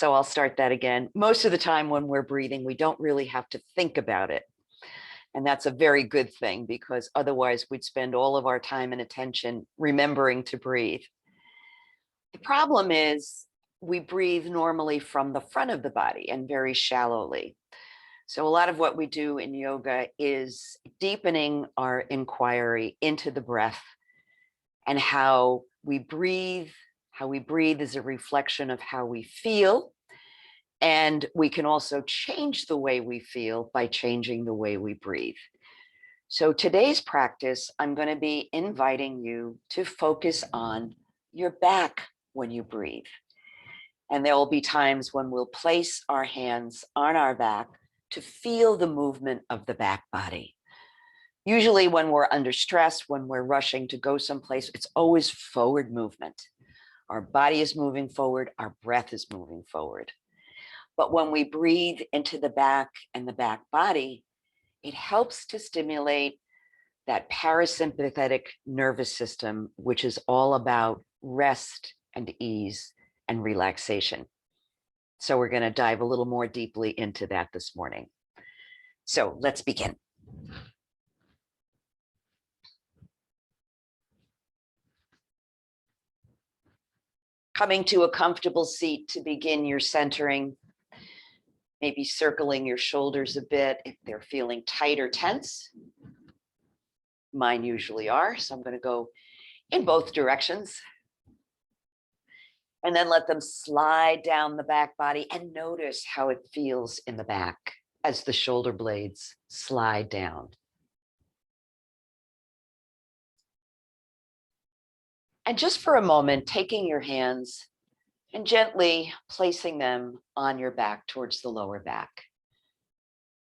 So I'll start that again. Most of the time when we're breathing, we don't really have to think about it. And that's a very good thing, because otherwise we'd spend all of our time and attention remembering to breathe. The problem is we breathe normally from the front of the body and very shallowly. So a lot of what we do in yoga is deepening our inquiry into the breath and how we breathe. How we breathe is a reflection of how we feel. And we can also change the way we feel by changing the way we breathe. So today's practice, I'm going to be inviting you to focus on your back when you breathe. And there will be times when we'll place our hands on our back to feel the movement of the back body. Usually when we're under stress, when we're rushing to go someplace, it's always forward movement. Our body is moving forward, our breath is moving forward. But when we breathe into the back and the back body, it helps to stimulate that parasympathetic nervous system, which is all about rest and ease and relaxation. So we're going to dive a little more deeply into that this morning. So let's begin. Coming to a comfortable seat to begin your centering, maybe circling your shoulders a bit if they're feeling tight or tense. Mine usually are, so I'm going to go in both directions. And then let them slide down the back body and notice how it feels in the back as the shoulder blades slide down. And just for a moment, taking your hands and gently placing them on your back towards the lower back.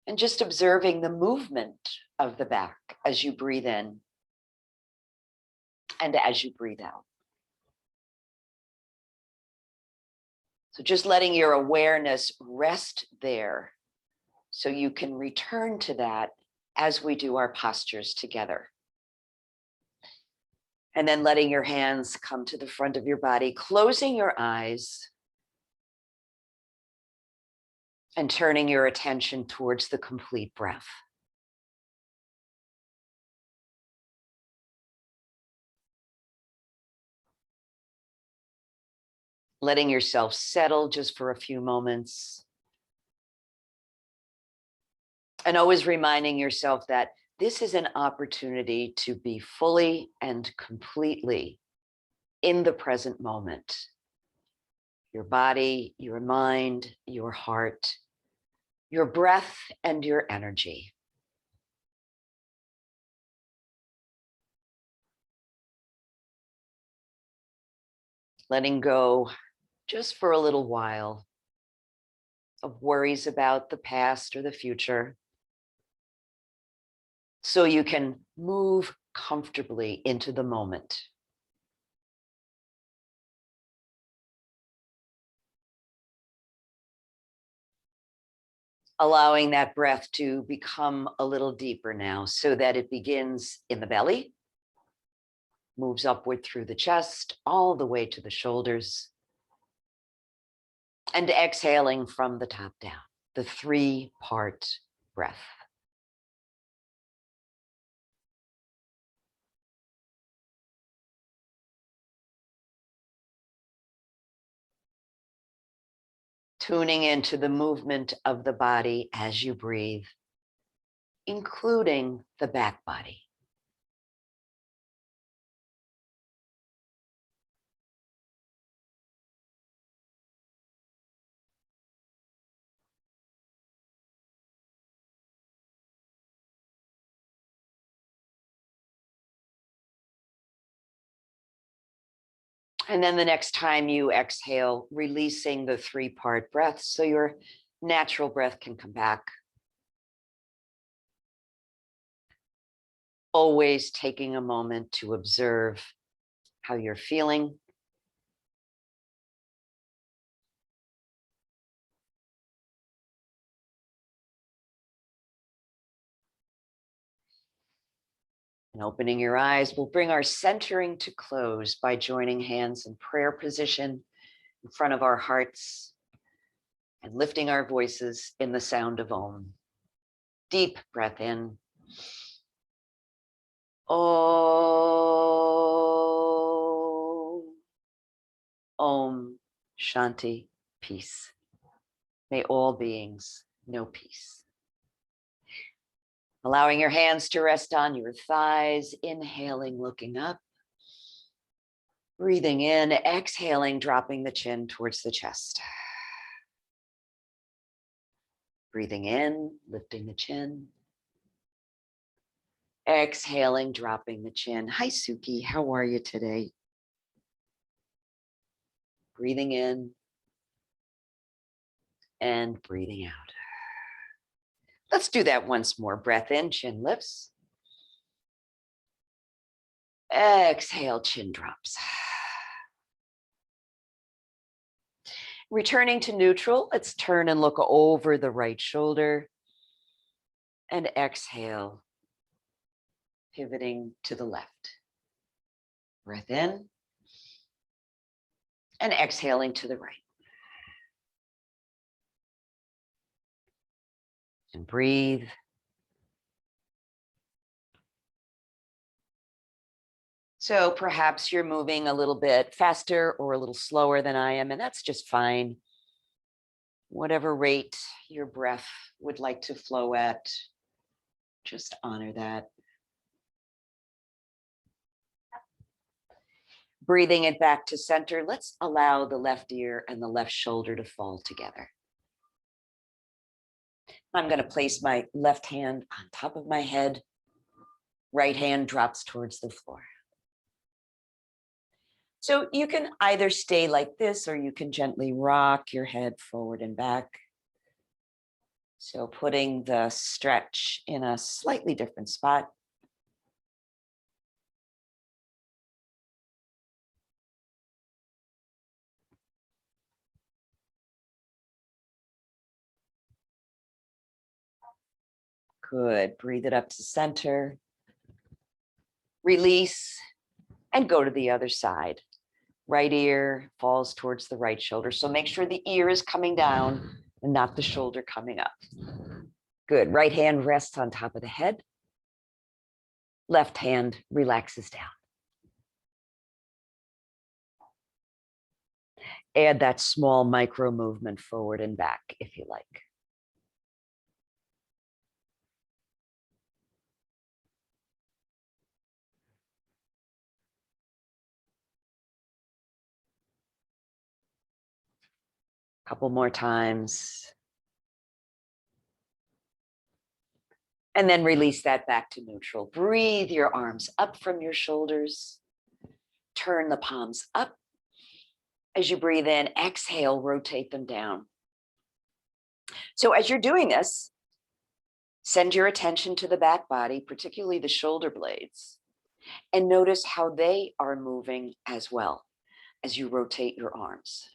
And just observing the movement of the back as you breathe in and as you breathe out. So just letting your awareness rest there so you can return to that as we do our postures together. And then letting your hands come to the front of your body, closing your eyes and turning your attention towards the complete breath. Letting yourself settle just for a few moments. And always reminding yourself that this is an opportunity to be fully and completely in the present moment. Your body, your mind, your heart, your breath, and your energy. Letting go just for a little while of worries about the past or the future, so you can move comfortably into the moment. Allowing that breath to become a little deeper now, so that it begins in the belly, moves upward through the chest, all the way to the shoulders, and exhaling from the top down, the 3-part breath. Tuning into the movement of the body as you breathe, including the back body. And then the next time you exhale, releasing the 3-part breath so your natural breath can come back. Always taking a moment to observe how you're feeling. And opening your eyes, we'll bring our centering to close by joining hands in prayer position in front of our hearts. and lifting our voices in the sound of Om. Deep breath in. Om. Om Shanti, peace. May all beings know peace. Allowing your hands to rest on your thighs, inhaling, looking up. Breathing in, exhaling, dropping the chin towards the chest. Breathing in, lifting the chin. Exhaling, dropping the chin. Hi, Suki. How are you today? Breathing in and breathing out. Let's do that once more. Breath in, chin lifts. Exhale, chin drops. Returning to neutral, let's turn and look over the right shoulder. And exhale, pivoting to the left. Breath in. And exhaling to the right. And breathe. So perhaps you're moving a little bit faster or a little slower than I am, and that's just fine. Whatever rate your breath would like to flow at, just honor that. Breathing it back to center, let's allow the left ear and the left shoulder to fall together. I'm going to place my left hand on top of my head. Right hand drops towards the floor. So you can either stay like this or you can gently rock your head forward and back. So putting the stretch in a slightly different spot. Good. Breathe it up to center. Release and go to the other side. Right ear falls towards the right shoulder. So make sure the ear is coming down and not the shoulder coming up. Good. Right hand rests on top of the head. Left hand relaxes down. Add that small micro movement forward and back if you like. Couple more times. And then release that back to neutral. Breathe your arms up from your shoulders. Turn the palms up. As you breathe in, exhale, rotate them down. So as you're doing this, send your attention to the back body, particularly the shoulder blades, and notice how they are moving as well as you rotate your arms.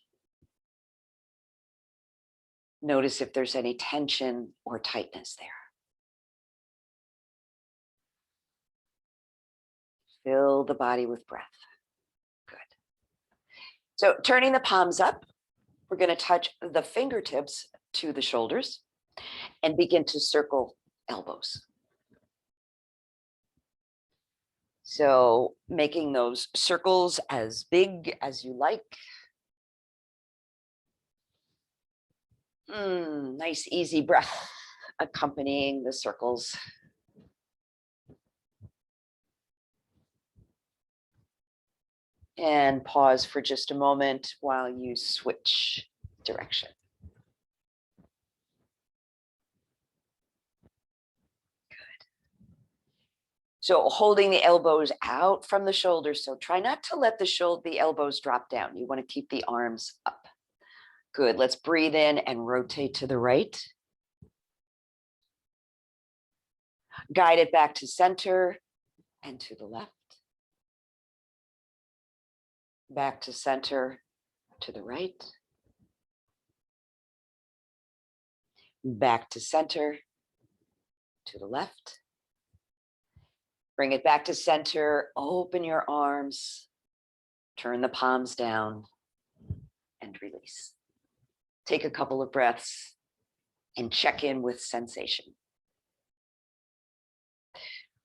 Notice if there's any tension or tightness there. Fill the body with breath. Good. So turning the palms up, we're going to touch the fingertips to the shoulders and begin to circle elbows. So making those circles as big as you like. Nice, easy breath accompanying the circles. And pause for just a moment while you switch direction. Good. So holding the elbows out from the shoulders. So try not to let the elbows drop down. You want to keep the arms up. Good. Let's breathe in and rotate to the right. Guide it back to center and to the left. Back to center, to the right. Back to center, to the left. Bring it back to center, open your arms, turn the palms down, and release. Take a couple of breaths and check in with sensation.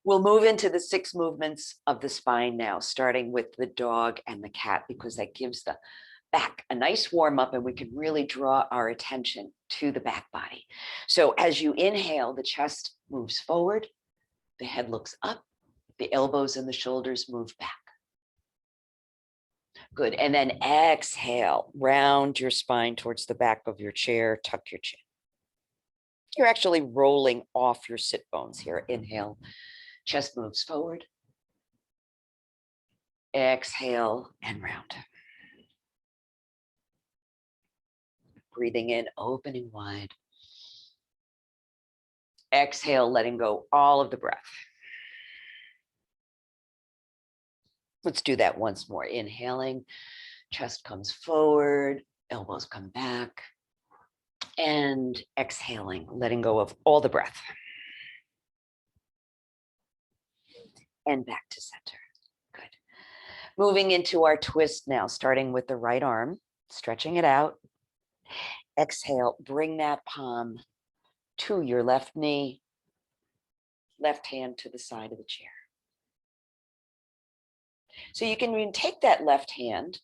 We'll move into the 6 movements of the spine now, starting with the dog and the cat, because that gives the back a nice warm up and we can really draw our attention to the back body. So as you inhale, the chest moves forward, the head looks up, the elbows and the shoulders move back. Good. And then exhale, round your spine towards the back of your chair, tuck your chin. You're actually rolling off your sit bones here. Inhale, chest moves forward. Exhale and round. Breathing in, opening wide. Exhale, letting go all of the breath. Let's do that once more. Inhaling, chest comes forward, elbows come back. And exhaling, letting go of all the breath. And back to center. Good. Moving into our twist now, starting with the right arm, stretching it out. Exhale, bring that palm to your left knee, left hand to the side of the chair. So you can even take that left hand,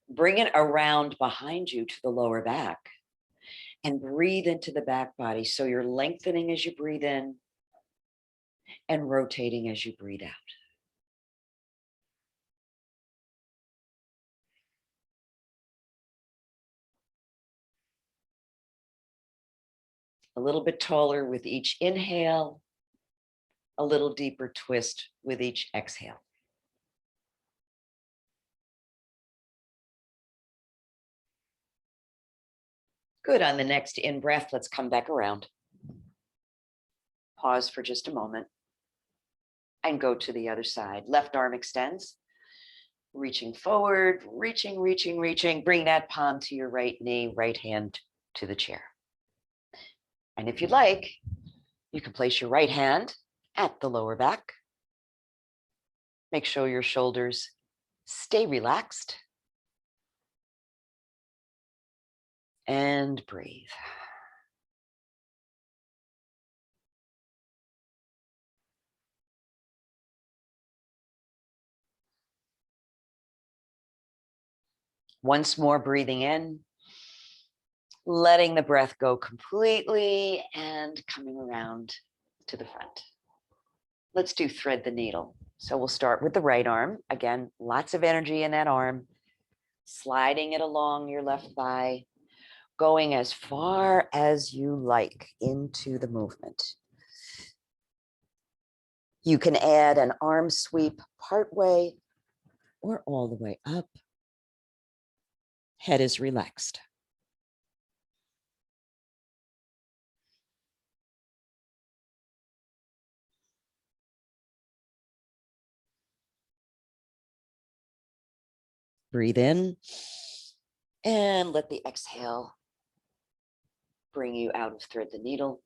bring it around behind you to the lower back, and breathe into the back body. So you're lengthening as you breathe in and rotating as you breathe out. A little bit taller with each inhale, a little deeper twist with each exhale. Good. On the next in-breath, let's come back around. Pause for just a moment and go to the other side. Left arm extends, reaching forward, reaching. Bring that palm to your right knee, right hand to the chair. And if you'd like, you can place your right hand at the lower back. Make sure your shoulders stay relaxed. And breathe. Once more, breathing in, letting the breath go completely and coming around to the front. Let's do thread the needle. So we'll start with the right arm. Again, lots of energy in that arm, sliding it along your left thigh, going as far as you like into the movement. You can add an arm sweep partway or all the way up. Head is relaxed. Breathe in and let the exhale bring you out of thread the needle.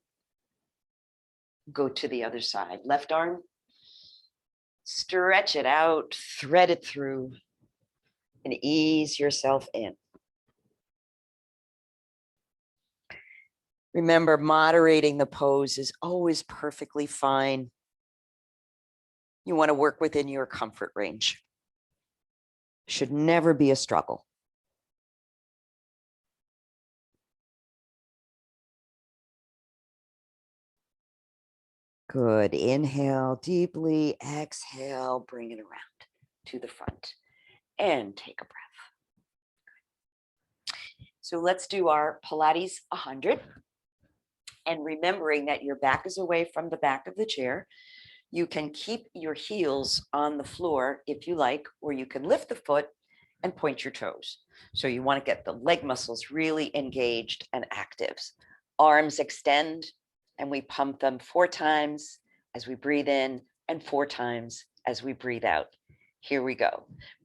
Go to the other side. Left arm, stretch it out, thread it through, and ease yourself in. Remember, moderating the pose is always perfectly fine. You want to work within your comfort range. Should never be a struggle. Good. Inhale deeply, exhale, bring it around to the front and take a breath. So let's do our Pilates 100. And remembering that your back is away from the back of the chair, you can keep your heels on the floor if you like, or you can lift the foot and point your toes. So you want to get the leg muscles really engaged and active. Arms extend, and we pump them 4 times as we breathe in and 4 times as we breathe out. Here we go.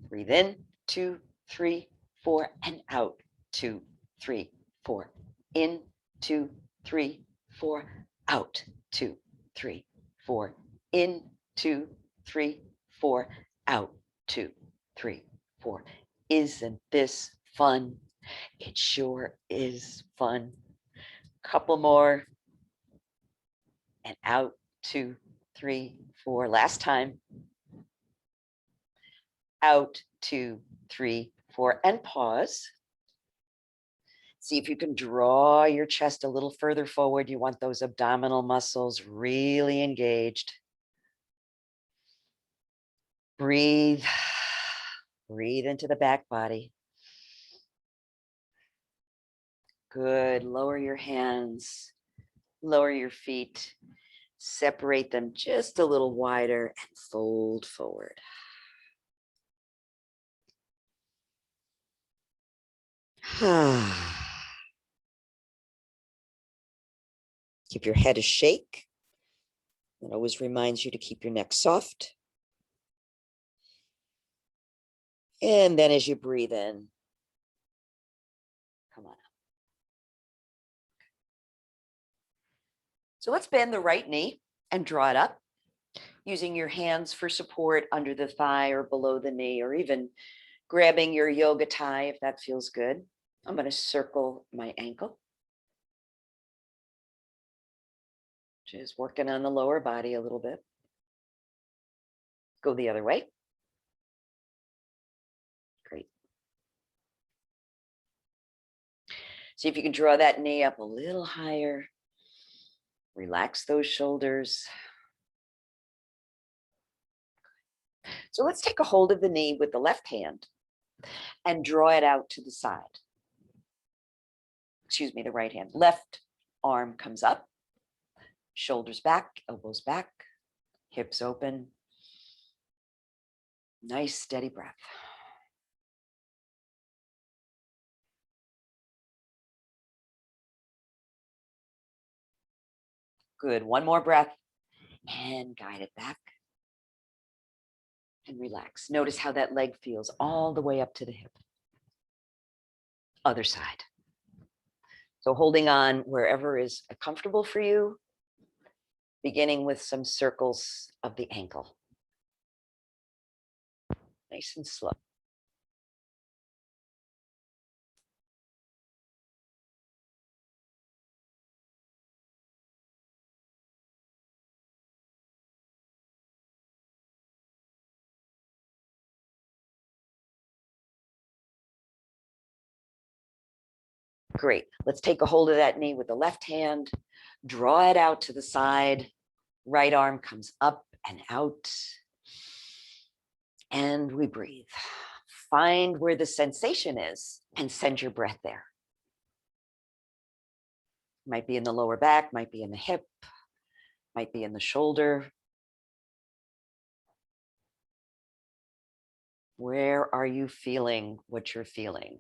Breathe in, 2, 3, 4, and out, 2, 3, 4. In, 2, 3, 4, out, 2, 3, 4. In, 2, 3, 4, out, 2, 3, 4. Isn't this fun? It sure is fun. Couple more. And out, 2, 3, 4. Last time. Out, 2, 3, 4. And pause. See if you can draw your chest a little further forward. You want those abdominal muscles really engaged. Breathe. Breathe into the back body. Good. Lower your hands. Lower your feet. Separate them just a little wider and fold forward. Keep your head a shake. It always reminds you to keep your neck soft. And then as you breathe in, come on up. So let's bend the right knee and draw it up, using your hands for support under the thigh or below the knee, or even grabbing your yoga tie if that feels good. I'm going to circle my ankle. Just working on the lower body a little bit. Go the other way. Great. See if you can draw that knee up a little higher. Relax those shoulders. So let's take a hold of the knee with the left hand and draw it out to the side. Excuse me, the right hand. Left arm comes up, shoulders back, elbows back, hips open. Nice steady breath. Good. One more breath and guide it back and relax. Notice how that leg feels all the way up to the hip. Other side. So holding on wherever is comfortable for you, beginning with some circles of the ankle. Nice and slow. Great. Let's take a hold of that knee with the left hand, draw it out to the side. Right arm comes up and out. And we breathe. Find where the sensation is and send your breath there. Might be in the lower back, might be in the hip, might be in the shoulder. Where are you feeling what you're feeling?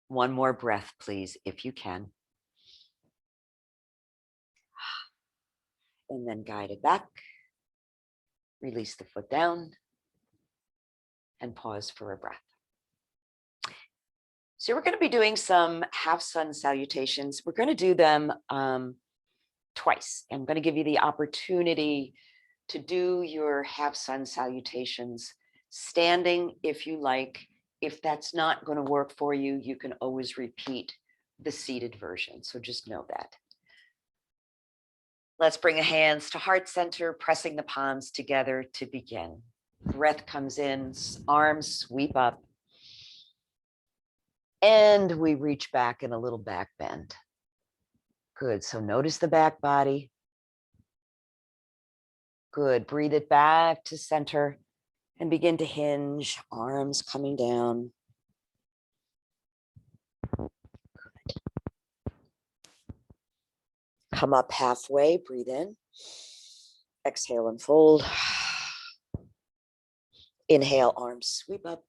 One more breath, please, if you can. And then guide it back. Release the foot down and pause for a breath. So we're going to be doing some half sun salutations. We're going to do them twice. I'm going to give you the opportunity to do your half sun salutations standing if you like. If that's not going to work for you, you can always repeat the seated version. So just know that. Let's bring the hands to heart center, pressing the palms together to begin. Breath comes in, arms sweep up. And we reach back in a little back bend. Good. So notice the back body. Good. Breathe it back to center and begin to hinge, arms coming down. Good. Come up halfway, breathe in. Exhale and fold. Inhale, arms sweep up.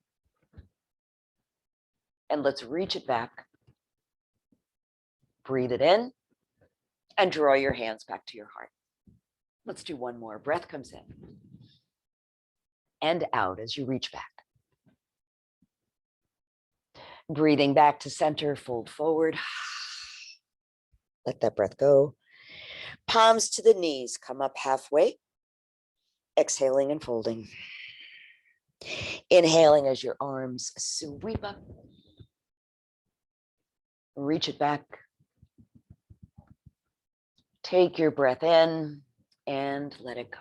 And let's reach it back. Breathe it in and draw your hands back to your heart. Let's do one more. Breath comes in and out as you reach back. Breathing back to center, fold forward. Let that breath go. Palms to the knees, come up halfway. Exhaling and folding. Inhaling as your arms sweep up. Reach it back. Take your breath in and let it go.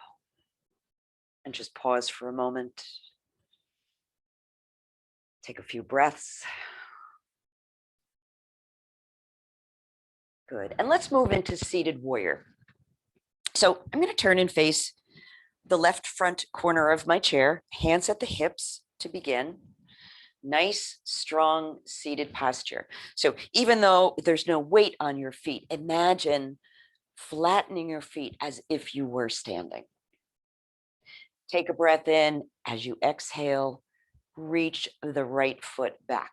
And just pause for a moment. Take a few breaths. Good. And let's move into seated warrior. So I'm going to turn and face the left front corner of my chair, hands at the hips to begin. Nice, strong seated posture. So even though there's no weight on your feet, imagine flattening your feet as if you were standing. Take a breath in. As you exhale, reach the right foot back.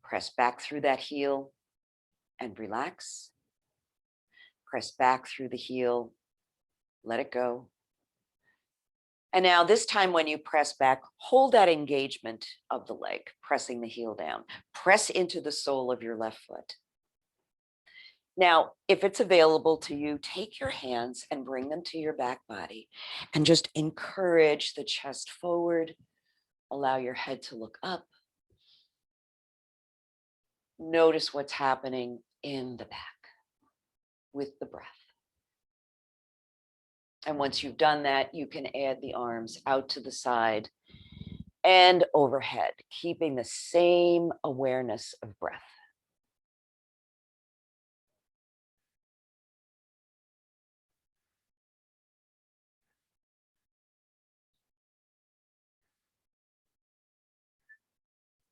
Press back through that heel and relax. Press back through the heel, let it go. And now this time when you press back, hold that engagement of the leg, pressing the heel down. Press into the sole of your left foot. Now, if it's available to you, take your hands and bring them to your back body and just encourage the chest forward. Allow your head to look up. Notice what's happening in the back with the breath. And once you've done that, you can add the arms out to the side and overhead, keeping the same awareness of breath.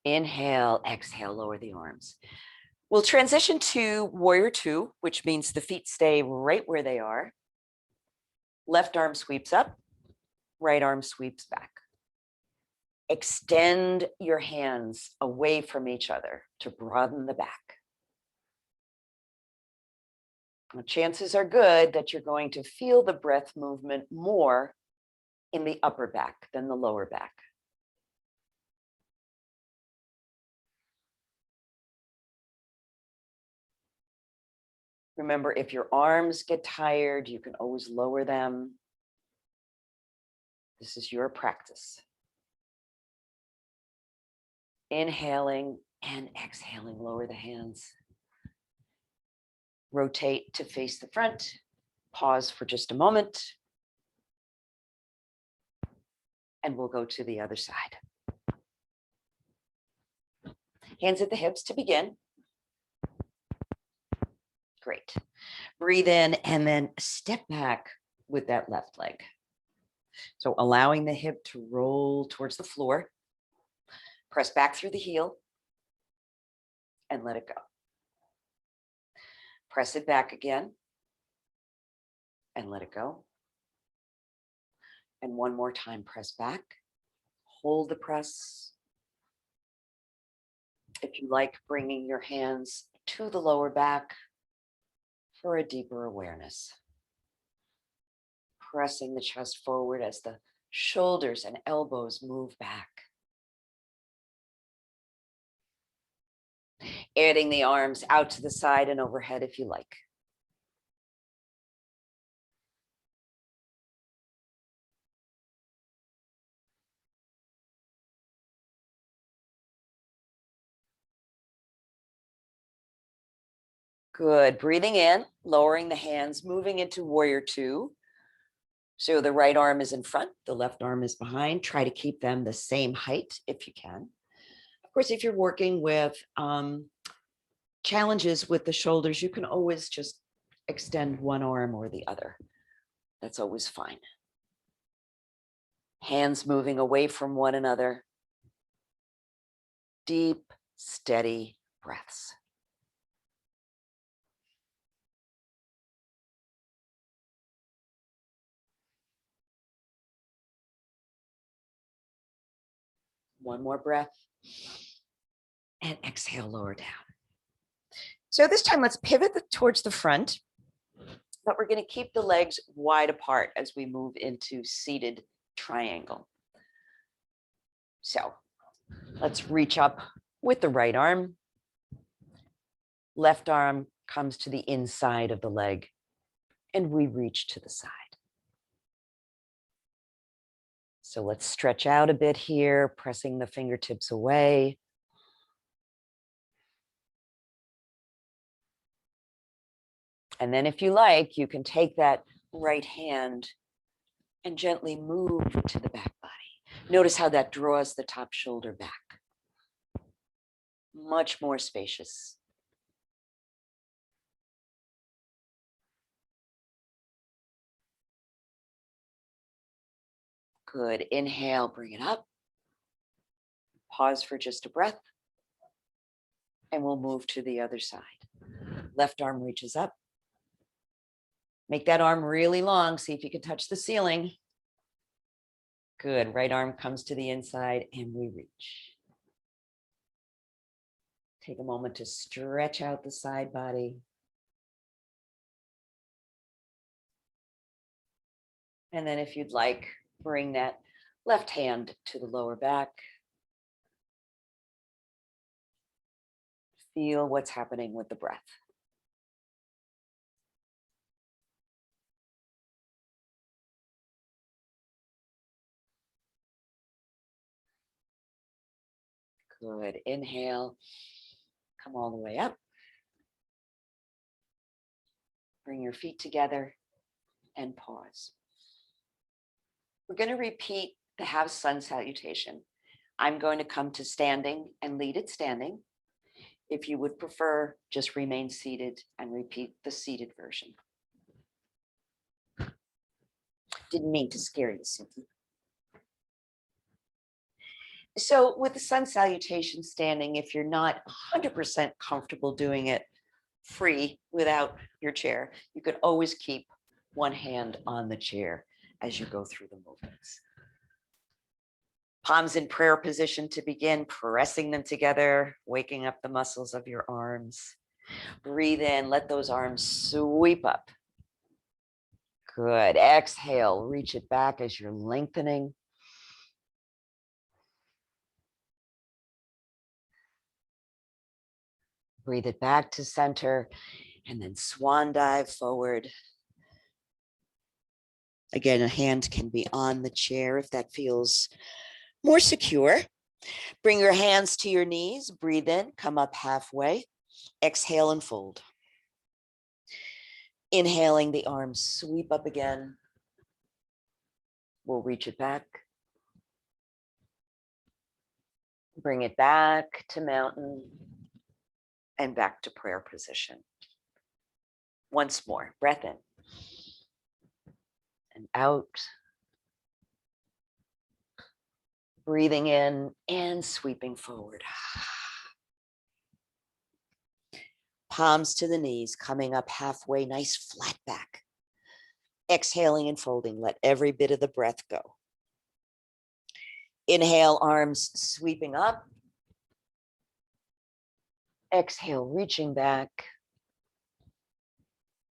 Inhale, exhale, lower the arms. We'll transition to warrior two, which means the feet stay right where they are. Left arm sweeps up, right arm sweeps back. Extend your hands away from each other to broaden the back. Well, chances are good that you're going to feel the breath movement more in the upper back than the lower back. Remember, if your arms get tired, you can always lower them. This is your practice. Inhaling and exhaling, lower the hands. Rotate to face the front. Pause for just a moment. And we'll go to the other side. Hands at the hips to begin. Great. Breathe in and then step back with that left leg. So allowing the hip to roll towards the floor. Press back through the heel and let it go. Press it back again and let it go. And one more time, press back. Hold the press. If you like, bringing your hands to the lower back for a deeper awareness. Pressing the chest forward as the shoulders and elbows move back. Adding the arms out to the side and overhead if you like. Good. Breathing in, lowering the hands, moving into warrior two. So the right arm is in front, the left arm is behind. Try to keep them the same height if you can. Of course, if you're working with challenges with the shoulders, you can always just extend one arm or the other. That's always fine. Hands moving away from one another. Deep, steady breaths. One more breath. And exhale, lower down. So this time, let's pivot towards the front, but we're going to keep the legs wide apart as we move into seated triangle. So let's reach up with the right arm. Left arm comes to the inside of the leg, and we reach to the side. So let's stretch out a bit here, pressing the fingertips away. And then if you like, you can take that right hand and gently move to the back body. Notice how that draws the top shoulder back. Much more spacious. Good. Inhale, bring it up. Pause for just a breath. And we'll move to the other side. Left arm reaches up. Make that arm really long. See if you can touch the ceiling. Good. Right arm comes to the inside and we reach. Take a moment to stretch out the side body. And then if you'd like, bring that left hand to the lower back. Feel what's happening with the breath. Good. Inhale. Come all the way up. Bring your feet together and pause. We're going to repeat the half sun salutation. I'm going to come to standing and lead it standing. If you would prefer, just remain seated and repeat the seated version. Didn't mean to scare you, Suki. So with the sun salutation standing, if you're not 100% comfortable doing it free without your chair, you can always keep one hand on the chair as you go through the movements. Palms in prayer position to begin, pressing them together, waking up the muscles of your arms. Breathe in, let those arms sweep up. Good. Exhale, reach it back as you're lengthening. Breathe it back to center and then swan dive forward. Again, a hand can be on the chair if that feels more secure. Bring your hands to your knees, breathe in, come up halfway, exhale and fold. Inhaling, the arms sweep up again. We'll reach it back. Bring it back to mountain and back to prayer position. Once more, breath in and out. Breathing in and sweeping forward. Palms to the knees, coming up halfway, nice flat back. Exhaling and folding, let every bit of the breath go. Inhale, arms sweeping up. Exhale, reaching back.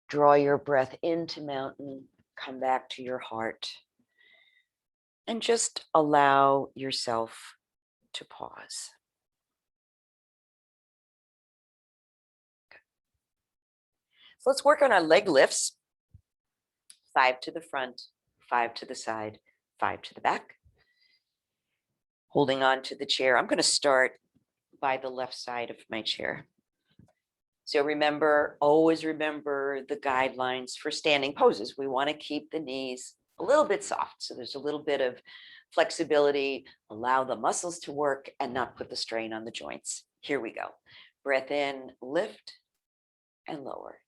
Draw your breath into mountain, come back to your heart. And just allow yourself to pause. So let's work on our leg lifts. 5 to the front, 5 to the side, 5 to the back. Holding on to the chair. I'm going to start by the left side of my chair. So remember, always remember the guidelines for standing poses. We want to keep the knees a little bit soft. So there's a little bit of flexibility, allow the muscles to work and not put the strain on the joints. Here we go. Breath in, lift and lower.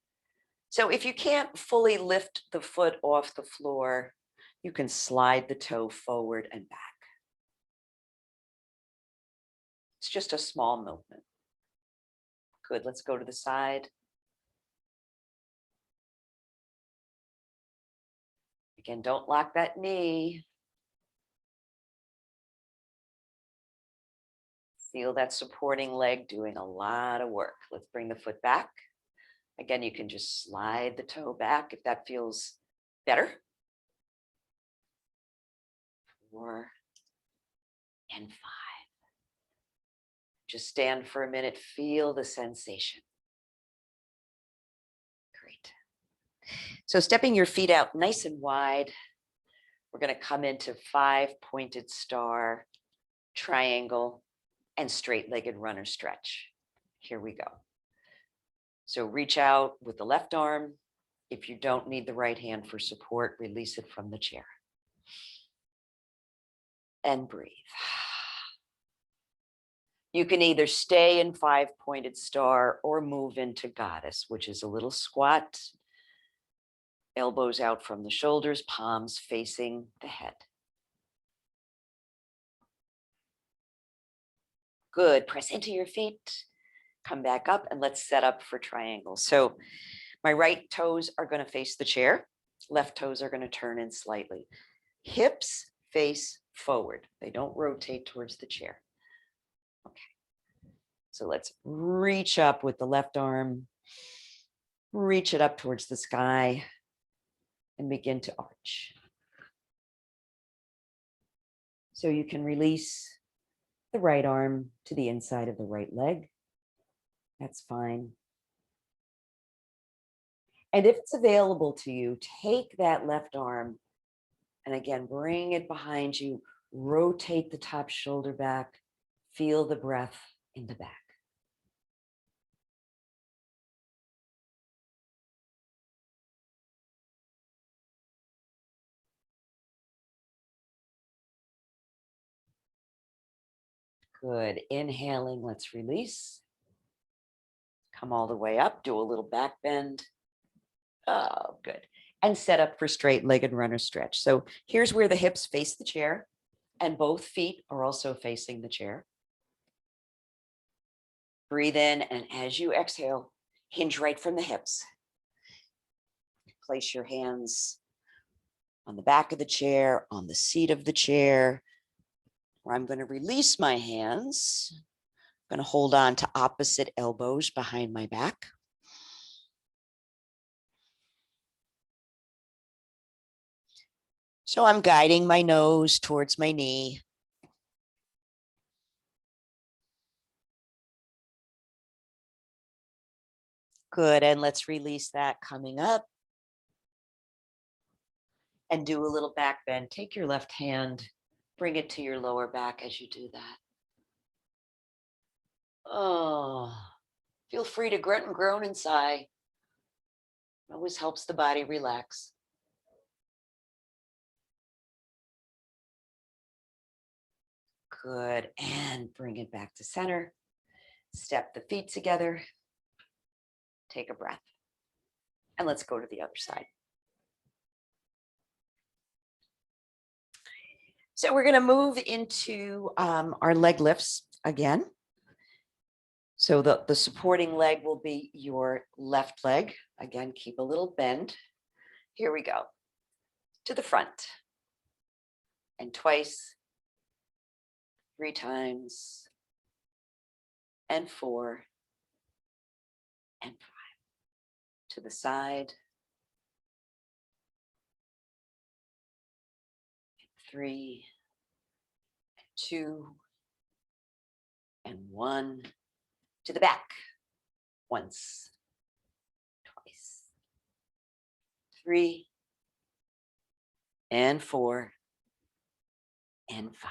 So if you can't fully lift the foot off the floor, you can slide the toe forward and back. It's just a small movement. Good, let's go to the side. Again, don't lock that knee. Feel that supporting leg doing a lot of work. Let's bring the foot back. Again, you can just slide the toe back if that feels better. 4 and 5. Just stand for a minute, feel the sensation. Great. So stepping your feet out nice and wide, We're going to come into 5-pointed star, triangle, and straight-legged runner stretch. Here we go. So reach out with the left arm. If you don't need the right hand for support, release it from the chair. And breathe. You can either stay in 5-pointed star or move into goddess, which is a little squat, elbows out from the shoulders, palms facing the head. Good. Press into your feet. Come back up and let's set up for triangle. So my right toes are going to face the chair. Left toes are going to turn in slightly. Hips face forward. They don't rotate towards the chair. Okay. So let's reach up with the left arm. Reach it up towards the sky and begin to arch. So you can release the right arm to the inside of the right leg. That's fine. And if it's available to you, take that left arm and again, bring it behind you. Rotate the top shoulder back. Feel the breath in the back. Good. Inhaling, let's release. Come all the way up. Do a little back bend. Oh, good. And set up for straight-legged runner stretch. So here's where the hips face the chair and both feet are also facing the chair. Breathe in, and as you exhale, hinge right from the hips. Place your hands on the back of the chair, on the seat of the chair, where I'm going to release my hands. I'm going to hold on to opposite elbows behind my back. So I'm guiding my nose towards my knee. Good, and let's release that coming up. And do a little back bend. Take your left hand, bring it to your lower back as you do that. Oh, feel free to grunt and groan and sigh. It always helps the body relax. Good, and bring it back to center. Step the feet together. Take a breath. And let's go to the other side. So we're going to move into our leg lifts again. So the supporting leg will be your left leg. Again, keep a little bend. Here we go. To the front. And twice. 3 times. And 4. And 5. To the side. 3. 2. And 1. To the back. Once. Twice. 3. And 4. And 5.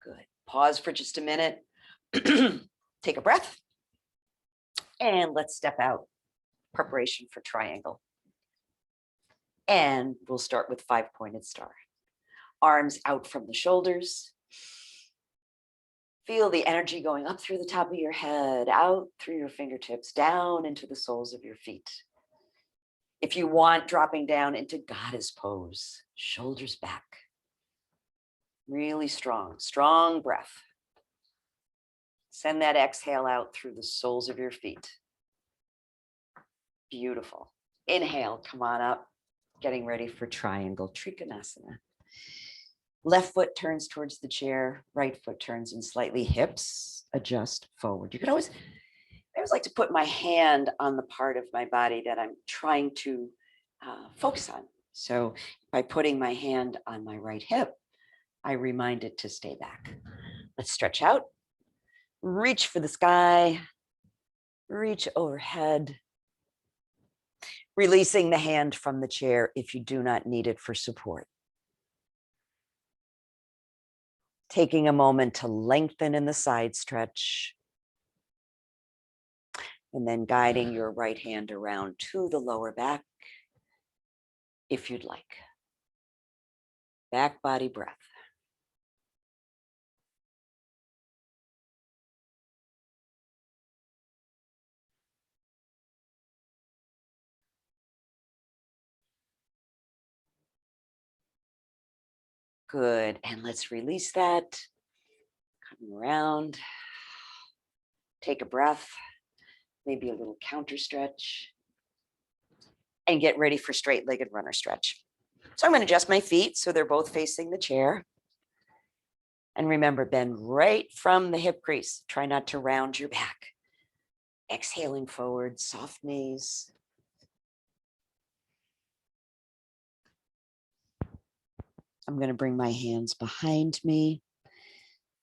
Good. Pause for just a minute. Take a breath. And let's step out. Preparation for triangle. And we'll start with 5-pointed star. Arms out from the shoulders. Feel the energy going up through the top of your head, out through your fingertips, down into the soles of your feet. If you want, dropping down into goddess pose, shoulders back. Really strong, strong breath. Send that exhale out through the soles of your feet. Beautiful. Inhale, come on up. Getting ready for triangle, Trikonasana. Left foot turns towards the chair, right foot turns in slightly, hips adjust forward. You can always, I always like to put my hand on the part of my body that I'm trying to focus on. So by putting my hand on my right hip, I remind it to stay back. Let's stretch out, reach for the sky, reach overhead, releasing the hand from the chair if you do not need it for support. Taking a moment to lengthen in the side stretch. And then guiding your right hand around to the lower back, if you'd like. Back body breath. Good. And let's release that. Coming around. Take a breath. Maybe a little counter stretch. And get ready for straight-legged runner stretch. So I'm going to adjust my feet so they're both facing the chair. And remember, bend right from the hip crease. Try not to round your back. Exhaling forward, soft knees. I'm going to bring my hands behind me.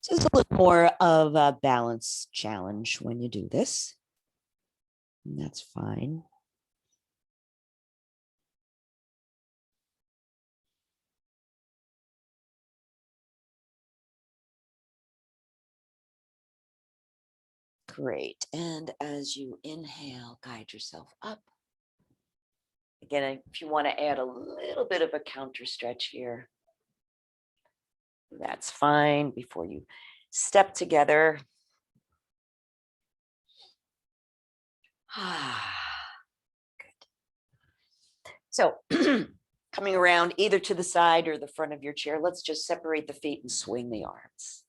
This is a little more of a balance challenge when you do this. And that's fine. Great. And as you inhale, guide yourself up. Again, if you want to add a little bit of a counter stretch here, that's fine before you step together. Good. So coming around either to the side or the front of your chair, let's just separate the feet and swing the arms.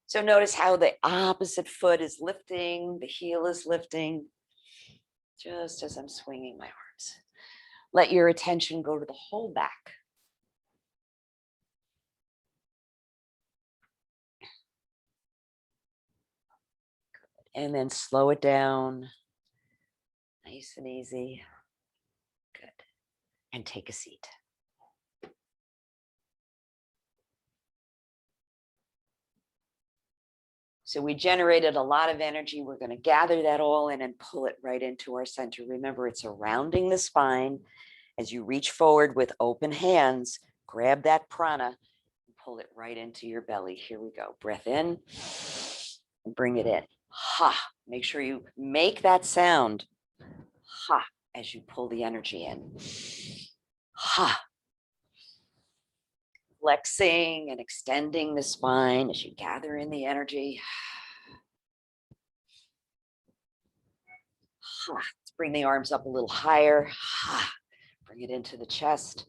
So notice how the opposite foot is lifting, the heel is lifting, just as I'm swinging my arms. Let your attention go to the whole back. And then slow it down. Nice and easy. Good. And take a seat. So we generated a lot of energy. We're going to gather that all in and pull it right into our center. Remember, it's surrounding the spine. As you reach forward with open hands, grab that prana and pull it right into your belly. Here we go. Breath in and bring it in. Ha. Make sure you make that sound. Ha. As you pull the energy in. Ha. Flexing and extending the spine as you gather in the energy. Let's bring the arms up a little higher. Bring it into the chest.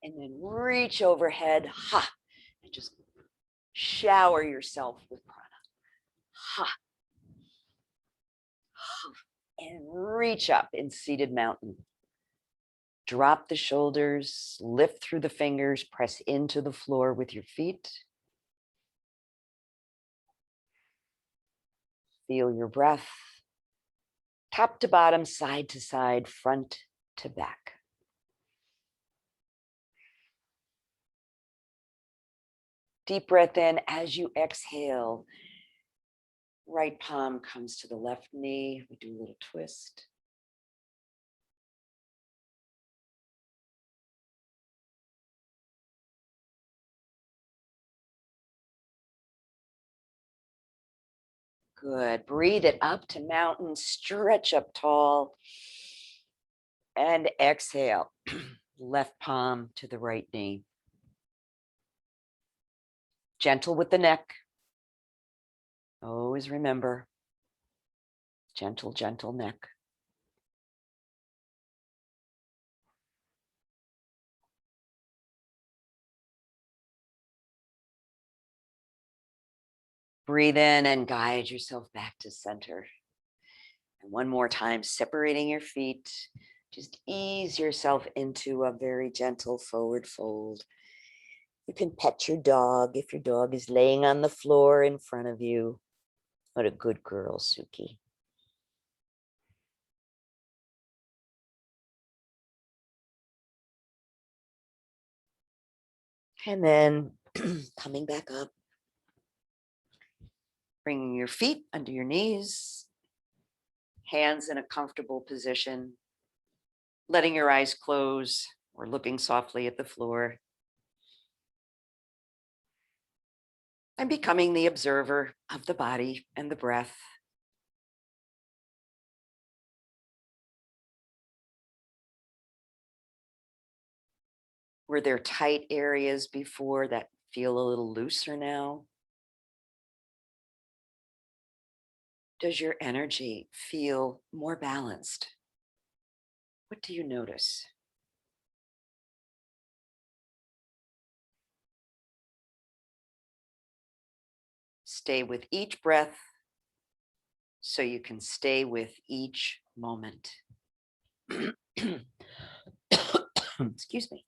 And then reach overhead. And just shower yourself with prana. And reach up in seated mountain. Drop the shoulders, lift through the fingers, press into the floor with your feet. Feel your breath. Top to bottom, side to side, front to back. Deep breath in as you exhale. Right palm comes to the left knee. We do a little twist. Good. Breathe it up to mountain. Stretch up tall. And exhale. Left palm to the right knee. Gentle with the neck. Always remember, gentle, gentle neck. Breathe in and guide yourself back to center. And one more time, separating your feet. Just ease yourself into a very gentle forward fold. You can pet your dog if your dog is laying on the floor in front of you. What a good girl, Suki. And then coming back up, bringing your feet under your knees. Hands in a comfortable position, letting your eyes close or looking softly at the floor. And becoming the observer of the body and the breath. Were there tight areas before that feel a little looser now? Does your energy feel more balanced? What do you notice? Stay with each breath so you can stay with each moment. Excuse me.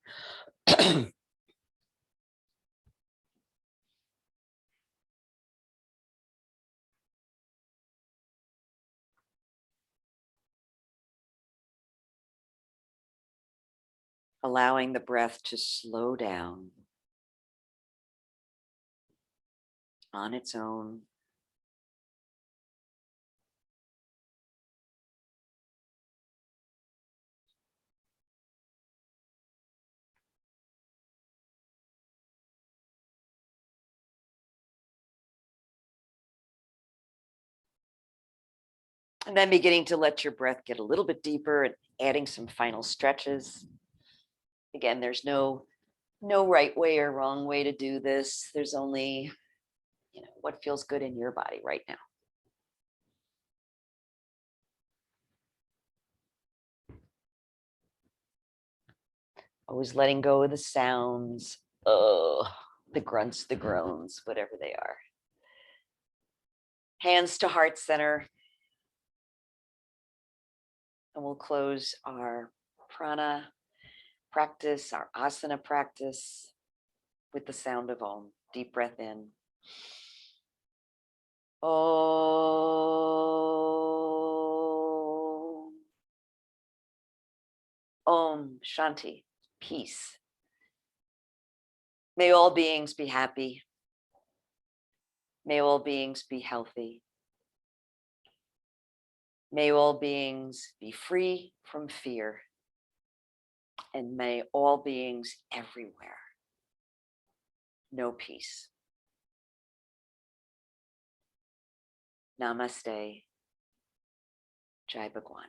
Allowing the breath to slow down on its own. And then beginning to let your breath get a little bit deeper and adding some final stretches. Again, there's no right way or wrong way to do this. There's only, what feels good in your body right now. Always letting go of the sounds, the grunts, the groans, whatever they are. Hands to heart center. And we'll close our prana practice, our asana practice with the sound of Om. Deep breath in. Om. Om Shanti. Peace. May all beings be happy. May all beings be healthy. May all beings be free from fear. And may all beings everywhere know peace. Namaste. Jai Bhagwan.